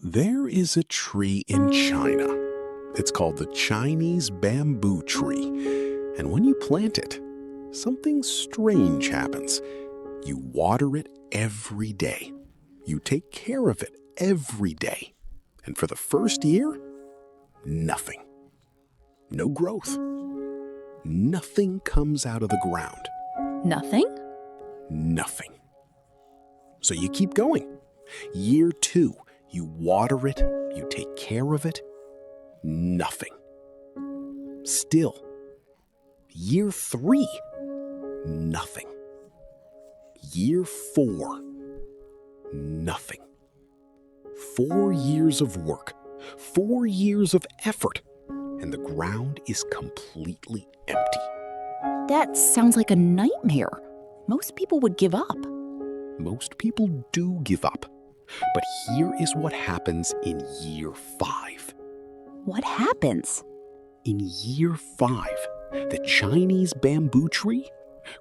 There is a tree in China. It's called the Chinese bamboo tree. And when you plant it, something strange happens. You water it every day. You take care of it every day. And for the first year, nothing. No growth. Nothing comes out of the ground. Nothing? Nothing. So you keep going. Year 2, you water it, you take care of it. Nothing. Still. Year 3, nothing. Year 4, nothing. 4 years of work, 4 years of effort, and the ground is completely empty. That sounds like a nightmare. Most people would give up. Most people do give up. But here is what happens in year 5. What happens? In year 5, the Chinese bamboo tree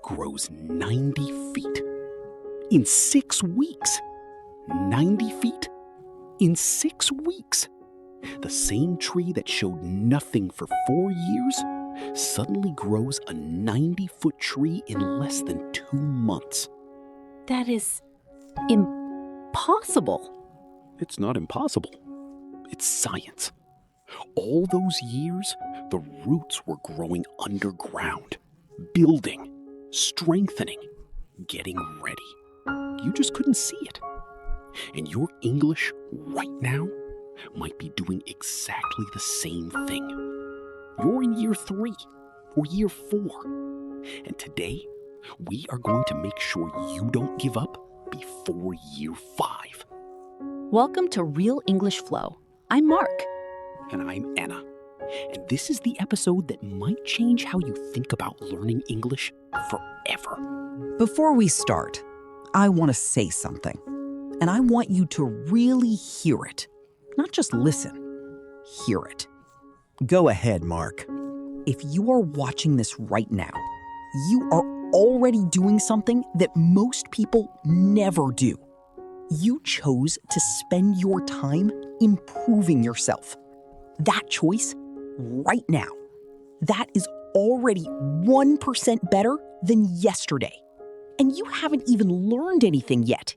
grows 90 feet. In 6 weeks. 90 feet in 6 weeks. The same tree that showed nothing for 4 years suddenly grows a 90-foot tree in less than 2 months. That is impossible. It's not impossible. It's science. All those years, the roots were growing underground, building, strengthening, getting ready. You just couldn't see it. And your English right now might be doing exactly the same thing. You're in year 3 or year 4. And today, we are going to make sure you don't give up before year 5. Welcome to Real English Flow. I'm Mark. And I'm Enna. And this is the episode that might change how you think about learning English forever. Before we start, I want to say something. And I want you to really hear it. Not just listen. Hear it. Go ahead, Mark. If you are watching this right now, you are already doing something that most people never do. You chose to spend your time improving yourself. That choice, right now, that is already 1% better than yesterday. And you haven't even learned anything yet.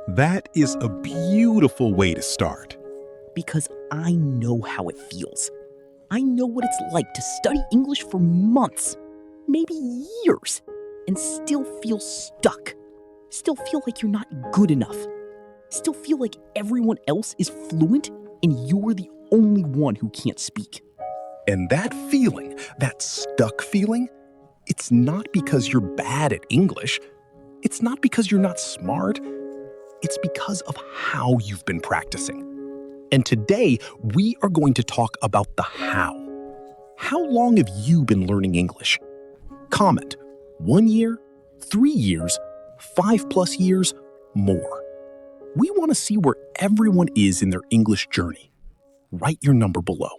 That is a beautiful way to start. Because I know how it feels. I know what it's like to study English for months, maybe years, and still feel stuck. Still feel like you're not good enough. Still feel like everyone else is fluent and you're the only one who can't speak. And that feeling, that stuck feeling, it's not because you're bad at English. It's not because you're not smart. It's because of how you've been practicing. And today, we are going to talk about the how. How long have you been learning English? Comment. 1 year, 3 years, 5+ years, more. We want to see where everyone is in their English journey. Write your number below.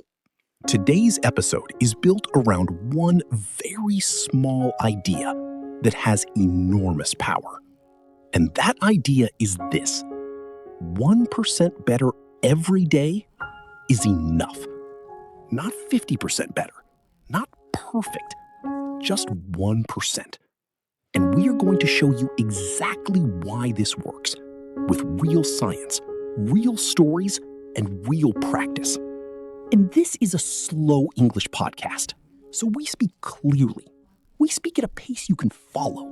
Today's episode is built around one very small idea that has enormous power. And that idea is this: 1% better every day is enough. Not 50% better, not perfect, just 1%. And we are going to show you exactly why this works, with real science, real stories, and real practice. And this is a slow English podcast, so we speak clearly. We speak at a pace you can follow.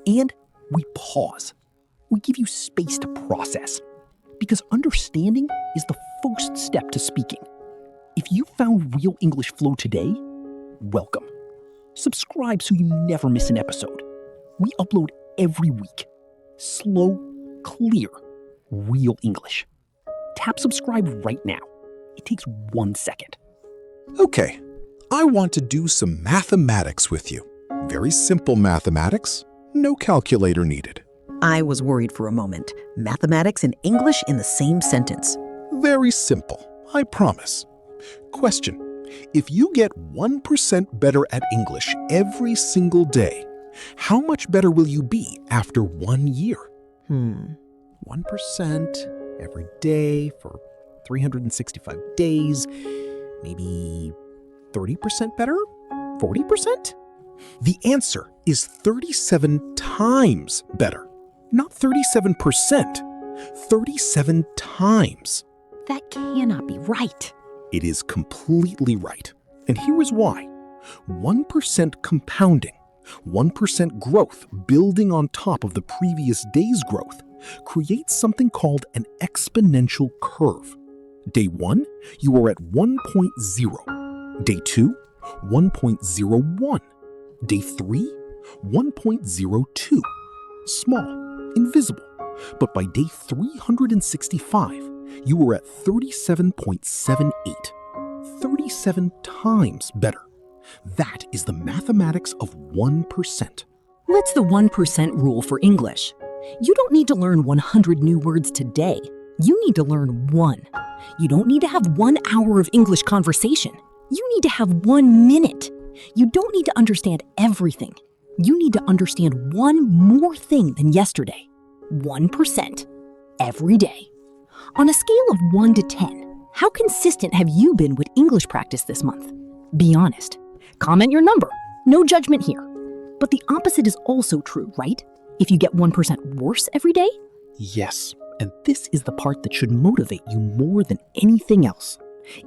And we pause. We give you space to process. Because understanding is the first step to speaking. If you found Real English Flow today, welcome. Subscribe so you never miss an episode. We upload every week. Slow, clear, real English. Tap subscribe right now. It takes 1 second. Okay, I want to do some mathematics with you. Very simple mathematics, no calculator needed. I was worried for a moment. Mathematics and English in the same sentence. Very simple, I promise. Question: if you get 1% better at English every single day, how much better will you be after 1 year? 1% every day for 365 days, maybe 30% better? 40%? The answer is 37 times better. Not 37%, 37 times. That cannot be right. It is completely right. And here is why. 1% compounding, 1% growth building on top of the previous day's growth creates something called an exponential curve. Day 1, you are at 1.0. Day 2, 1.01. Day 3, 1.02. Small, invisible. But by day 365, you were at 37.78. 37 times better. That is the mathematics of 1%. What's the 1% rule for English? You don't need to learn 100 new words today. You need to learn one. You don't need to have 1 hour of English conversation. You need to have 1 minute. You don't need to understand everything. You need to understand one more thing than yesterday. 1% every day. On a scale of 1 to 10, how consistent have you been with English practice this month? Be honest. Comment your number. No judgment here. But the opposite is also true, right? If you get 1% worse every day? Yes, and this is the part that should motivate you more than anything else.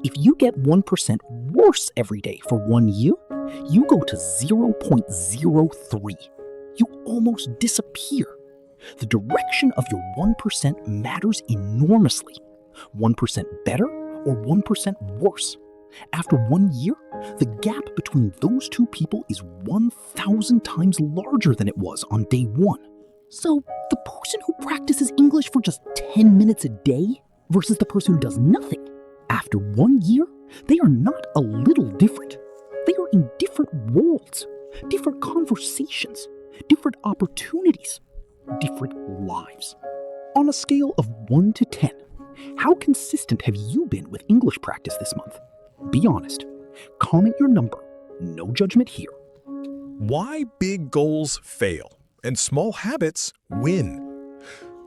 If you get 1% worse every day for 1 year, you go to 0.03. You almost disappear. The direction of your 1% matters enormously. 1% better or 1% worse. After 1 year, the gap between those two people is 1,000 times larger than it was on day 1. So the person who practices English for just 10 minutes a day versus the person who does nothing, after 1 year, they are not a little different. They are in different worlds, different conversations, different opportunities, different lives. On a scale of 1 to 10, how consistent have you been with English practice this month? Be honest. Comment your number. No judgment here. Why big goals fail and small habits win.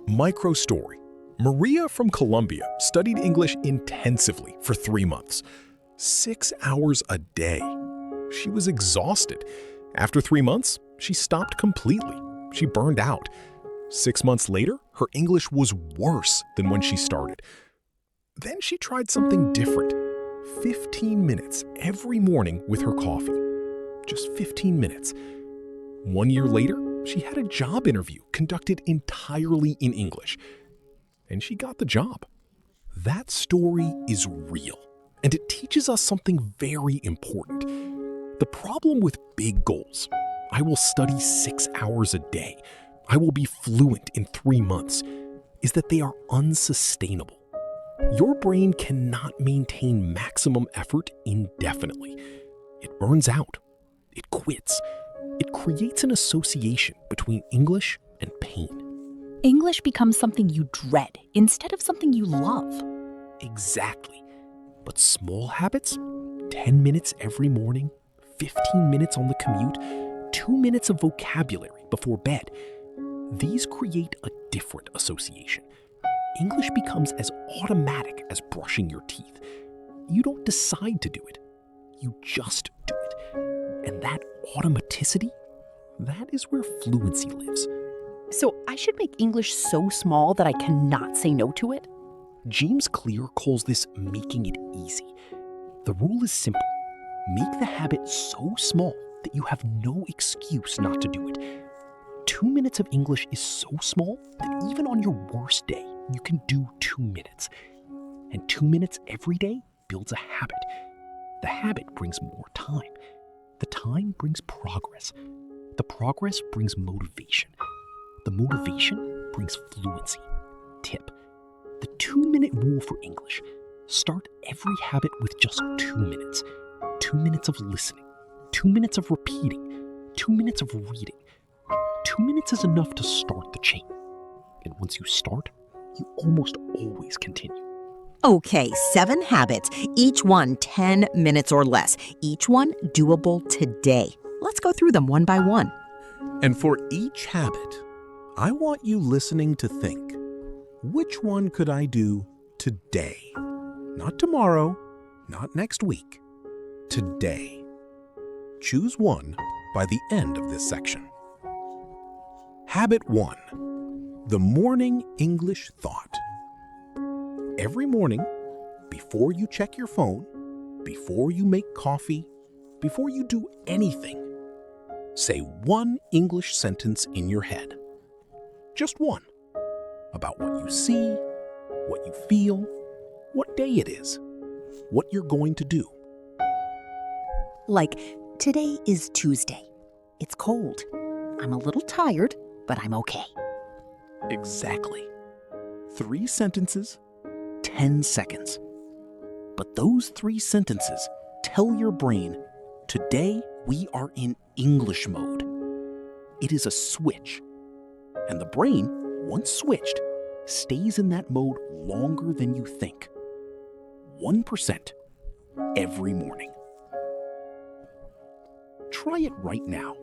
Micro story. Maria from Colombia studied English intensively for 3 months. 6 hours a day. She was exhausted. After 3 months, she stopped completely. She burned out. 6 months later, her English was worse than when she started. Then she tried something different. 15 minutes every morning with her coffee. Just 15 minutes. 1 year later, she had a job interview conducted entirely in English. And she got the job. That story is real, and it teaches us something very important. The problem with big goals, I will study 6 hours a day, I will be fluent in 3 months, is that they are unsustainable. Your brain cannot maintain maximum effort indefinitely. It burns out. It quits. It creates an association between English and pain. English becomes something you dread instead of something you love. Exactly. But small habits, 10 minutes every morning, 15 minutes on the commute, 2 minutes of vocabulary before bed, these create a different association. English becomes as automatic as brushing your teeth. You don't decide to do it. You just do it. And that automaticity, that is where fluency lives. So I should make English so small that I cannot say no to it? James Clear calls this making it easy. The rule is simple. Make the habit so small that you have no excuse not to do it. 2 minutes of English is so small that even on your worst day, you can do 2 minutes. And 2 minutes every day builds a habit. The habit brings more time. The time brings progress. The progress brings motivation. The motivation brings fluency. Tip: the 2-minute rule for English. Start every habit with just 2 minutes. 2 minutes of listening. 2 minutes of repeating. 2 minutes of reading. 2 minutes is enough to start the chain. And once you start, you almost always continue. Okay, 7 habits, each one 10 minutes or less, each one doable today. Let's go through them one by one. And for each habit, I want you listening to think, which one could I do today? Not tomorrow, not next week. Today. Choose one by the end of this section. Habit 1. The morning English thought. Every morning, before you check your phone, before you make coffee, before you do anything, say one English sentence in your head. Just one. About what you see, what you feel, what day it is, what you're going to do. Like, today is Tuesday. It's cold. I'm a little tired, but I'm okay. Exactly. 3 sentences, 10 seconds. But those 3 sentences tell your brain, today we are in English mode. It is a switch. And the brain, once switched, stays in that mode longer than you think. 1% every morning. Try it right now.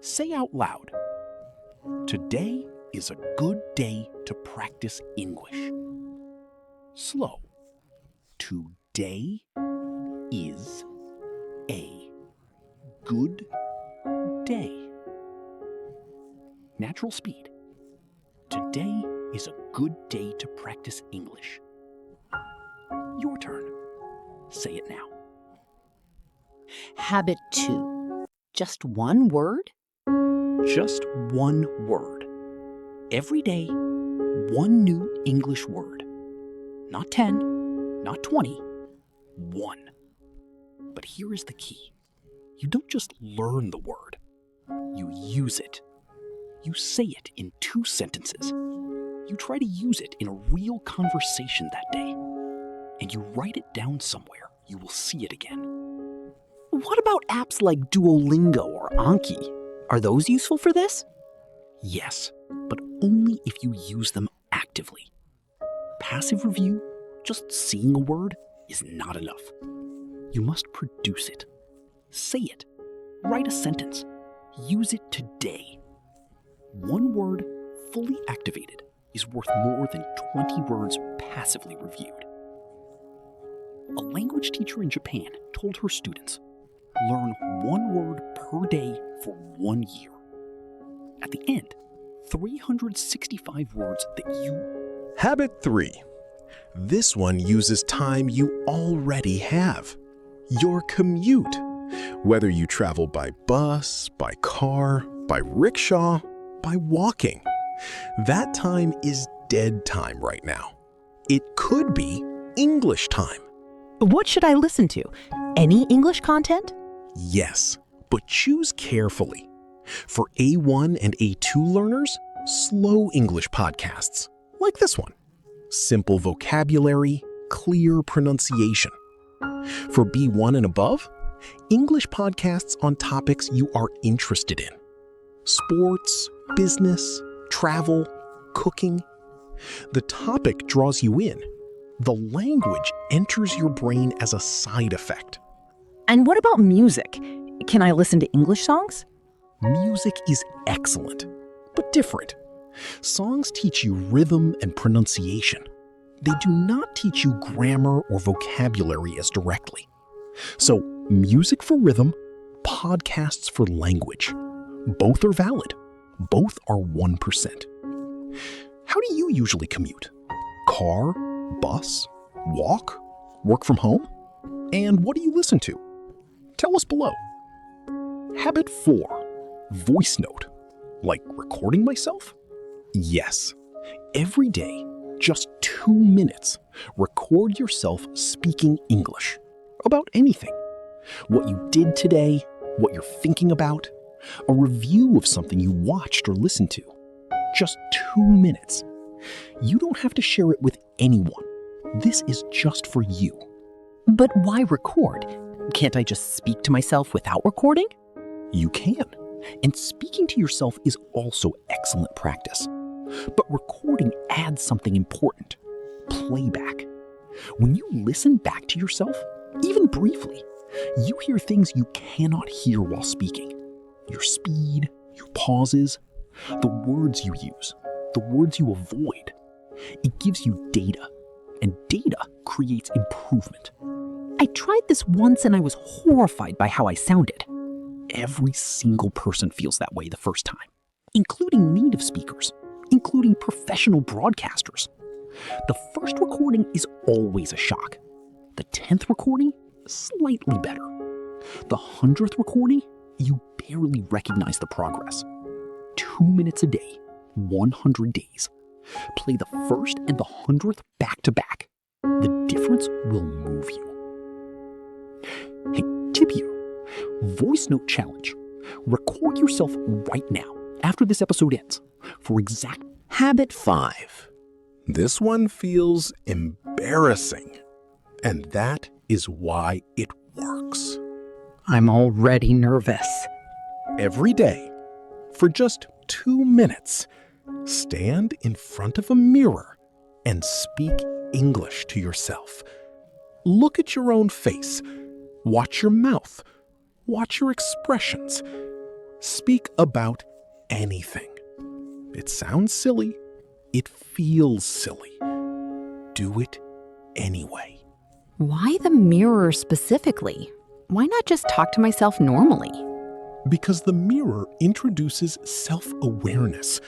Say out loud, today is a good day to practice English. Slow. Today is a good day. Natural speed. Today is a good day to practice English. Your turn. Say it now. Habit 2. Just one word? Just one word. Every day, one new English word. Not 10, not 20, 1. But here is the key. You don't just learn the word. You use it. You say it in 2 sentences. You try to use it in a real conversation that day. And you write it down somewhere. You will see it again. What about apps like Duolingo or Anki? Are those useful for this? Yes, but only if you use them actively. Passive review, just seeing a word, is not enough. You must produce it. Say it. Write a sentence. Use it today. One word, fully activated, is worth more than 20 words passively reviewed. A language teacher in Japan told her students, learn one word per day for 1 year. At the end, 365 words that you... Habit 3. This one uses time you already have. Your commute. Whether you travel by bus, by car, by rickshaw, by walking. That time is dead time right now. It could be English time. What should I listen to? Any English content? Yes, but choose carefully. For A1 and A2 learners, slow English podcasts, like this one. Simple vocabulary, clear pronunciation. For B1 and above, English podcasts on topics you are interested in. Sports, business, travel, cooking. The topic draws you in. The language enters your brain as a side effect. And what about music? Can I listen to English songs? Music is excellent, but different. Songs teach you rhythm and pronunciation. They do not teach you grammar or vocabulary as directly. So, music for rhythm, podcasts for language. Both are valid. Both are 1%. How do you usually commute? Car, bus, walk, work from home? And what do you listen to? Tell us below. Habit 4. Voice note. Like recording myself? Yes. Every day, just 2 minutes, record yourself speaking English. About anything. What you did today, what you're thinking about, a review of something you watched or listened to. Just 2 minutes. You don't have to share it with anyone. This is just for you. But why record? Can't I just speak to myself without recording? You can. And speaking to yourself is also excellent practice. But recording adds something important. Playback. When you listen back to yourself, even briefly, you hear things you cannot hear while speaking. Your speed, your pauses, the words you use, the words you avoid. It gives you data, and data creates improvement. I tried this once and I was horrified by how I sounded. Every single person feels that way the first time, including native speakers, including professional broadcasters. The first recording is always a shock. The 10th recording, slightly better. The 100th recording, you barely recognize the progress. 2 minutes a day, 100 days. Play the first and the 100th back to back. The difference will move you. Hey, tip here. Voice note challenge. Record yourself right now after this episode ends for exact. Habit 5. This one feels embarrassing. And that is why it works. I'm already nervous. Every day, for just 2 minutes, stand in front of a mirror and speak English to yourself. Look at your own face. Watch your mouth. Watch your expressions. Speak about anything. It sounds silly. It feels silly. Do it anyway. Why the mirror specifically? Why not just talk to myself normally? Because the mirror introduces self-awareness.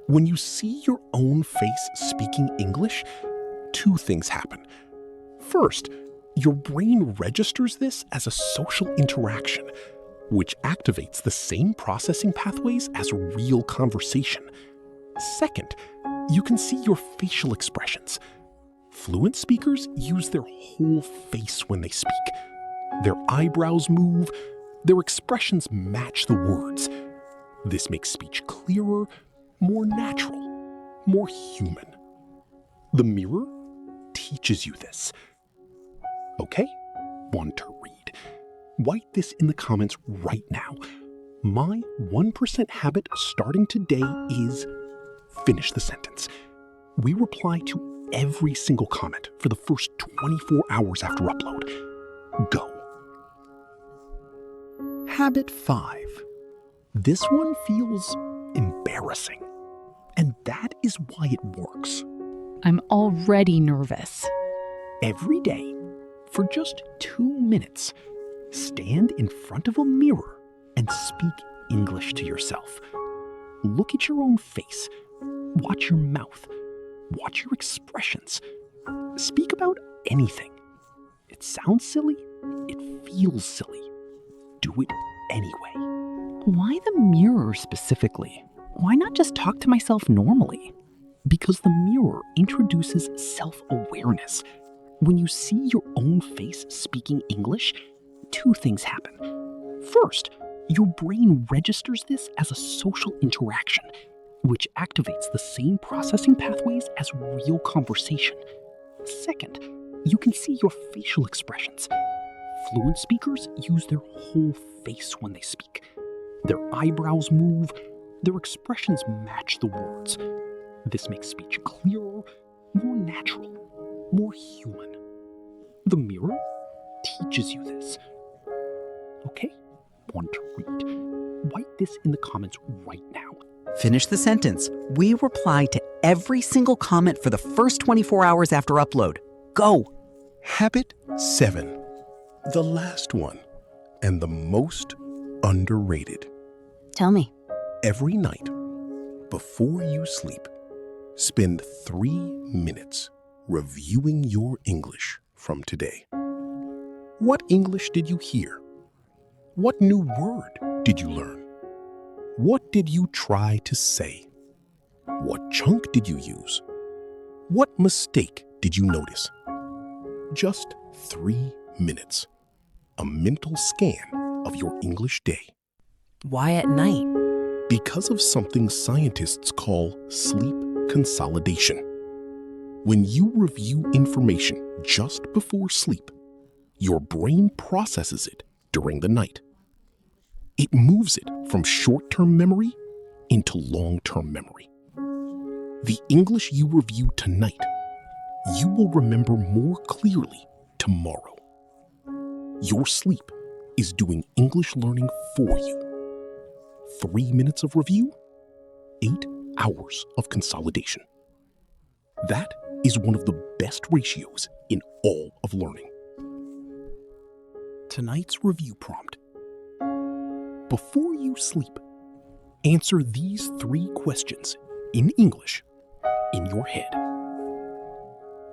When you see your own face speaking English, 2 things happen. First, your brain registers this as a social interaction, which activates the same processing pathways as real conversation. Second, you can see your facial expressions. Fluent speakers use their whole face when they speak. Their eyebrows move, their expressions match the words. This makes speech clearer, more natural, more human. The mirror teaches you this. Okay, one to read. Write this in the comments right now. My 1% habit starting today is finish the sentence. We reply to every single comment for the first 24 hours after upload. Go. Habit 5. This one feels embarrassing. And that is why it works. I'm already nervous. Every day, for just 2 minutes, stand in front of a mirror and speak English to yourself. Look at your own face. Watch your mouth. Watch your expressions. Speak about anything. It sounds silly. It feels silly. Do it anyway. Why the mirror specifically? Why not just talk to myself normally? Because the mirror introduces self-awareness. When you see your own face speaking English, 2 things happen. First, your brain registers this as a social interaction, which activates the same processing pathways as real conversation. Second, you can see your facial expressions. Fluent speakers use their whole face when they speak. Their eyebrows move, their expressions match the words. This makes speech clearer, more natural, more human. The mirror teaches you this. Okay, one to read. Write this in the comments right now. Finish the sentence. We reply to every single comment for the first 24 hours after upload. Go. Habit 7. The last one, and the most underrated. Tell me. Every night, before you sleep, spend 3 minutes reviewing your English from today. What English did you hear? What new word did you learn? What did you try to say? What chunk did you use? What mistake did you notice? Just 3 minutes. A mental scan of your English day. Why at night? Because of something scientists call sleep consolidation. When you review information just before sleep, your brain processes it during the night. It moves it from short-term memory into long-term memory. The English you review tonight, you will remember more clearly tomorrow. Your sleep is doing English learning for you. 3 minutes of review, 8 hours of consolidation. That is one of the best ratios in all of learning. Tonight's review prompt. Before you sleep, answer these 3 questions in English in your head.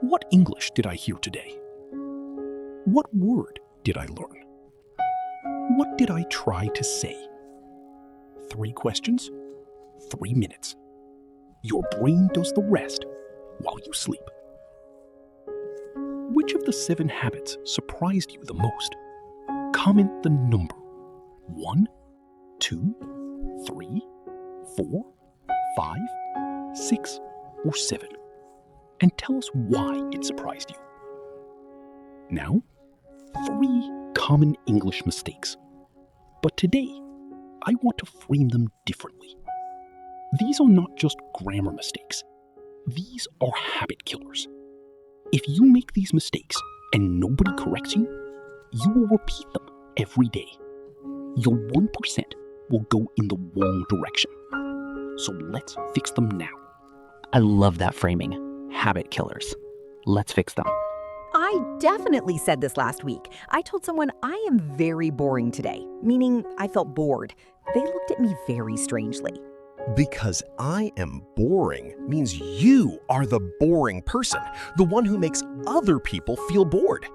What English did I hear today? What word did I learn? What did I try to say? 3 questions, 3 minutes. Your brain does the rest while you sleep. Which of the 7 habits surprised you the most? Comment the number 1, 2, 3, 4, 5, 6, or 7, and tell us why it surprised you. Now, 3 common English mistakes. But today, I want to frame them differently. These are not just grammar mistakes. These are habit killers. If you make these mistakes and nobody corrects you, you will repeat them every day. Your 1% will go in the wrong direction. So let's fix them now. I love that framing. Habit killers. Let's fix them. I definitely said this last week. I told someone I am very boring today, meaning I felt bored. They looked at me very strangely. Because I am boring means you are the boring person, the one who makes other people feel bored.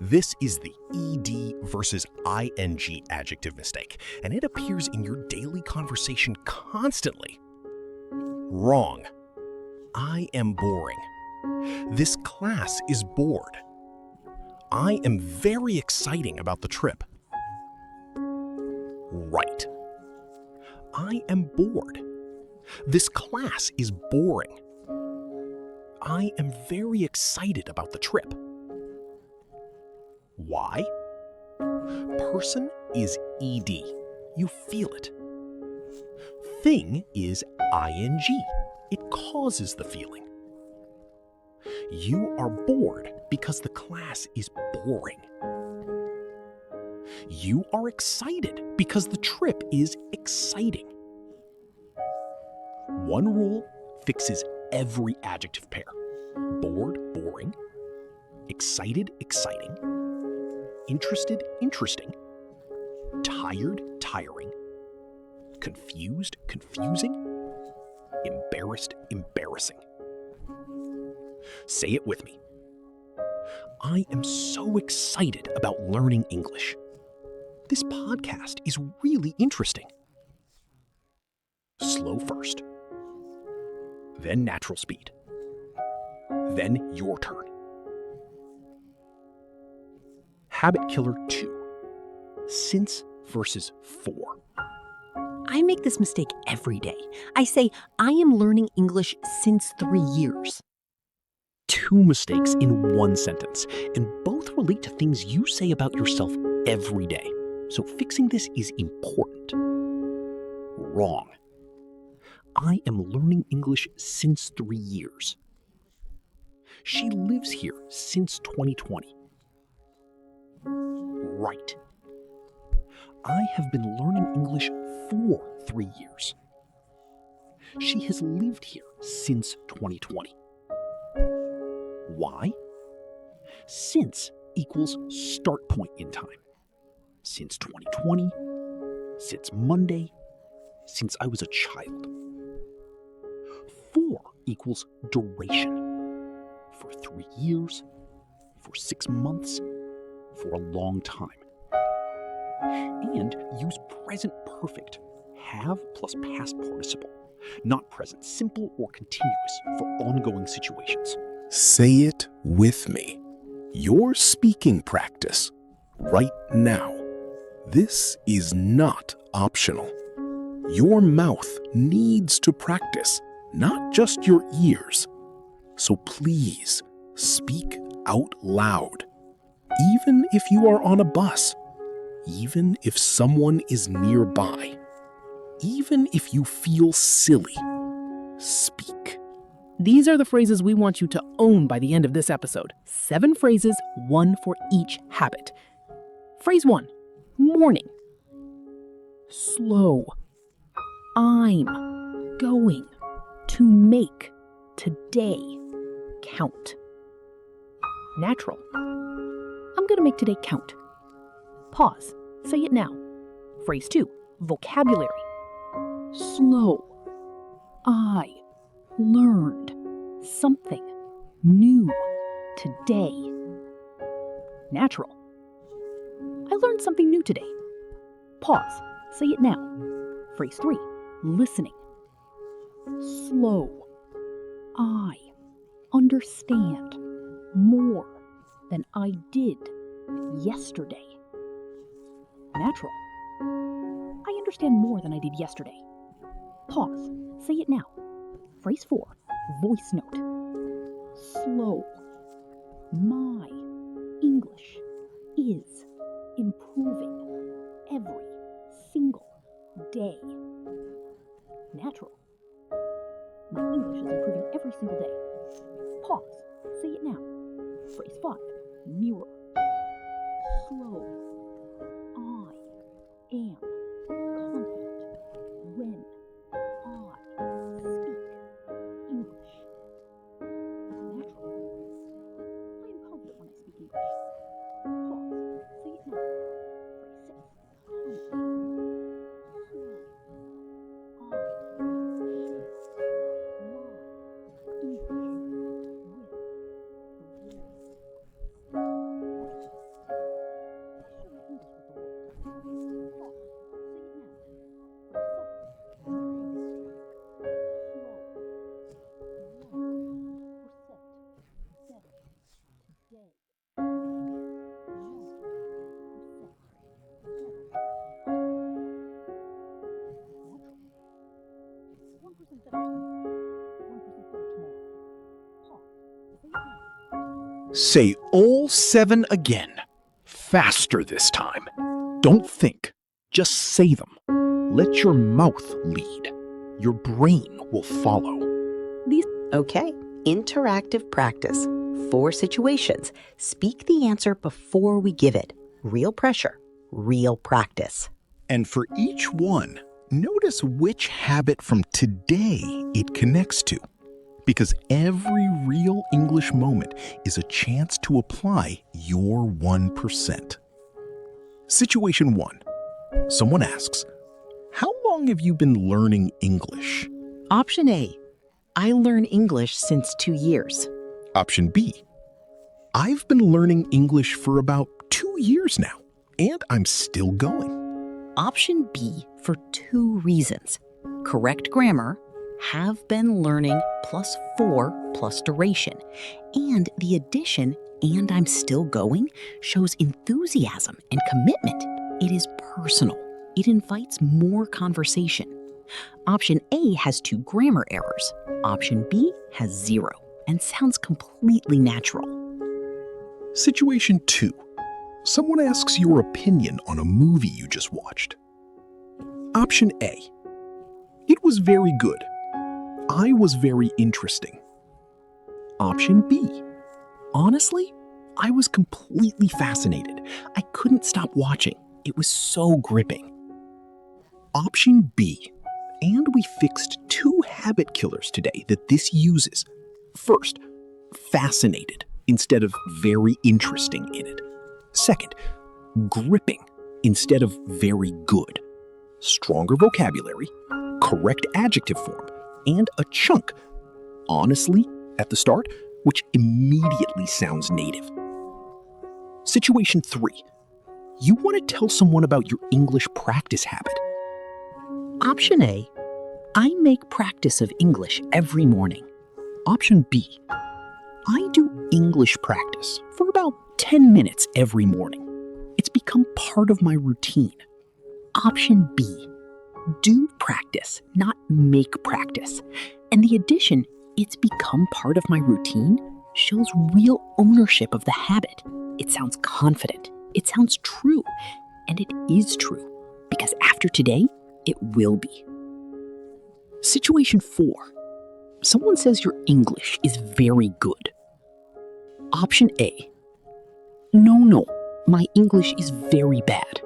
This is the ED versus ING adjective mistake, and it appears in your daily conversation constantly. Wrong. I am boring. This class is bored. I am very exciting about the trip. Right. I am bored. This class is boring. I am very excited about the trip. Why? Person is ED. You feel it. Thing is ING. It causes the feeling. You are bored because the class is boring. You are excited because the trip is exciting. One rule fixes every adjective pair. Bored, boring. Excited, exciting. Interested, interesting. Tired, tiring. Confused, confusing. Embarrassed, embarrassing. Say it with me. I am so excited about learning English. This podcast is really interesting. Slow first. Then natural speed. Then your turn. Habit killer 2. Since versus for. I make this mistake every day. I say, I am learning English since 3 years. 2 mistakes in 1 sentence, and both relate to things you say about yourself every day. So fixing this is important. Wrong. I am learning English since 3 years. She lives here since 2020. Right. I have been learning English for 3 years. She has lived here since 2020. Why? Since equals start point in time. Since 2020, since Monday, since I was a child. For equals duration. For 3 years, for 6 months, for a long time. And use present perfect, have plus past participle, not present simple or continuous for ongoing situations. Say it with me. Your speaking practice right now. This is not optional. Your mouth needs to practice, not just your ears. So please speak out loud, even if you are on a bus, even if someone is nearby, even if you feel silly. Speak. These are the phrases we want you to own by the end of this episode. 7 phrases, 1 for each habit. Phrase 1, morning. Slow. I'm going to make today. count. Natural. I'm going to make today count. Pause. Say it now. Phrase 2. Vocabulary. Slow. I learned something new today. Natural. I learned something new today. Pause. Say it now. Phrase 3. Listening. Slow. I understand more than I did yesterday. Natural. I understand more than I did yesterday. Pause. Say it now. Phrase 4. Voice note. Slow. My English is improving every single day. Natural. My English is improving every single day. Pause. Say it now. Phrase 5. Mirror. Slow. I am confident when I speak English. Natural. I am confident when I speak English. Pause. Say it now. Phrase 6. Confident. Slow. I Say all 7 again. Faster this time. Don't think. Just say them. Let your mouth lead. Your brain will follow. Okay, interactive practice. 4 situations. Speak the answer before we give it. Real pressure, real practice. And for each one, notice which habit from today it connects to. Because every real English moment is a chance to apply your 1%. Situation 1. Someone asks, "How long have you been learning English?" Option A. I learn English since 2 years. Option B. I've been learning English for about 2 years now, and I'm still going. Option B for 2 reasons. Correct grammar, have been learning plus 4 plus duration. And the addition, and I'm still going, shows enthusiasm and commitment. It is personal. It invites more conversation. Option A has 2 grammar errors. Option B has 0 and sounds completely natural. Situation 2. Someone asks your opinion on a movie you just watched. Option A. It was very good. I was very interesting. Option B. Honestly, I was completely fascinated. I couldn't stop watching. It was so gripping. Option B. And we fixed 2 habit killers today that this uses. First, fascinated instead of very interesting in it. Second, gripping instead of very good. Stronger vocabulary, correct adjective form, and a chunk, honestly, at the start, which immediately sounds native. Situation 3. You want to tell someone about your English practice habit. Option A. I make practice of English every morning. Option B. I do English practice for about 10 minutes every morning. It's become part of my routine. Option B. Do practice, not make practice. And the addition, it's become part of my routine, shows real ownership of the habit. It sounds confident. It sounds true. And it is true. Because after today, it will be. Situation 4. Someone says your English is very good. Option A. No, my English is very bad.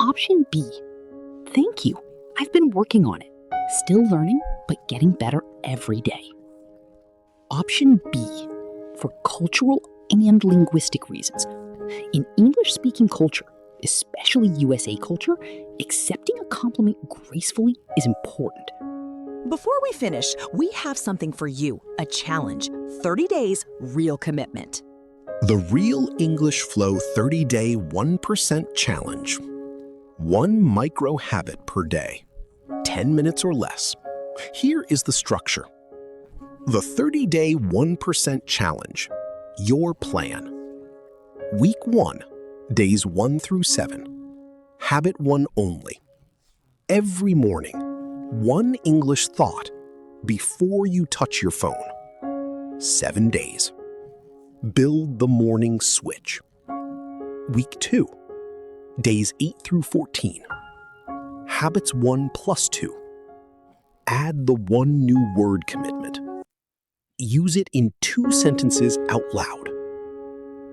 Option B. Thank you. I've been working on it. Still learning, but getting better every day. Option B, for cultural and linguistic reasons. In English-speaking culture, especially USA culture, accepting a compliment gracefully is important. Before we finish, we have something for you, a challenge, 30 days, real commitment. The Real English Flow 30-Day 1% Challenge. 1 micro habit per day, 10 minutes or less. Here is the structure. The 30-Day 1% Challenge. Your plan. Week 1, days 1 through 7. Habit 1 only. Every morning, 1 English thought before you touch your phone. 7 days. Build the morning switch. Week 2, days 8 through 14. Habits 1 plus 2. Add the 1 new word commitment. Use it in 2 sentences out loud.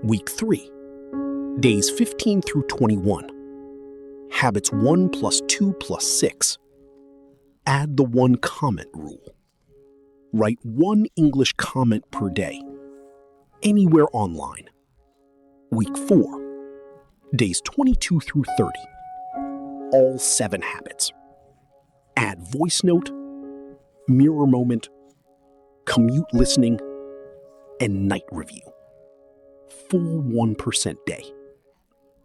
Week 3, days 15 through 21. Habits 1 plus 2 plus 6. Add the 1 comment rule. Write 1 English comment per day, anywhere online. Week 4, days 22 through 30. All 7 habits. Add voice note, mirror moment, commute listening, and night review. Full 1% day.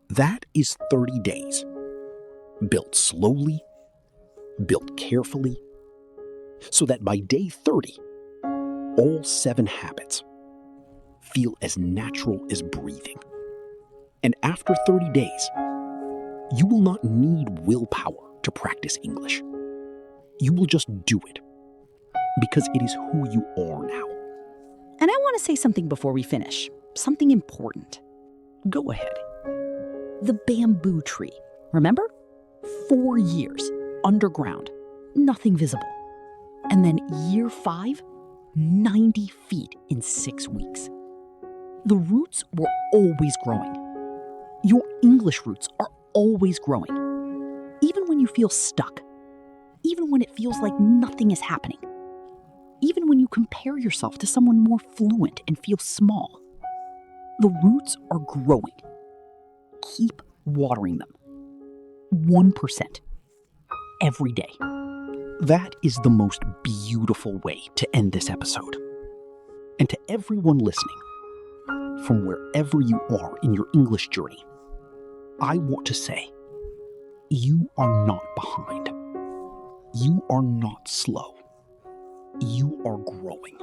That is 30 days. Built slowly, built carefully, so that by day 30, all 7 habits feel as natural as breathing. And after 30 days, you will not need willpower to practice English. You will just do it because it is who you are now. And I want to say something before we finish, something important. Go ahead. The bamboo tree, remember? 4 years, underground, nothing visible. And then year 5, 90 feet in 6 weeks. The roots were always growing. Your English roots are always growing. Even when you feel stuck. Even when it feels like nothing is happening. Even when you compare yourself to someone more fluent and feel small. The roots are growing. Keep watering them. 1%. Every day. That is the most beautiful way to end this episode. And to everyone listening, from wherever you are in your English journey, I want to say, you are not behind. You are not slow. You are growing.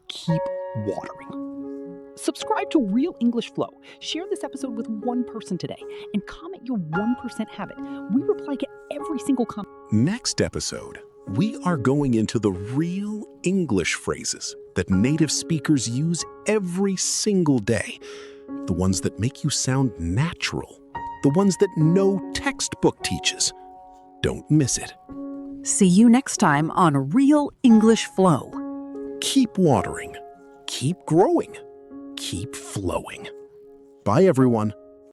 Keep watering. Subscribe to Real English Flow. Share this episode with one person today and comment your 1% habit. We reply to every single comment. Next episode, we are going into the real English phrases that native speakers use every single day. The ones that make you sound natural. The ones that no textbook teaches. Don't miss it. See you next time on Real English Flow. Keep watering. Keep growing. Keep flowing. Bye, everyone.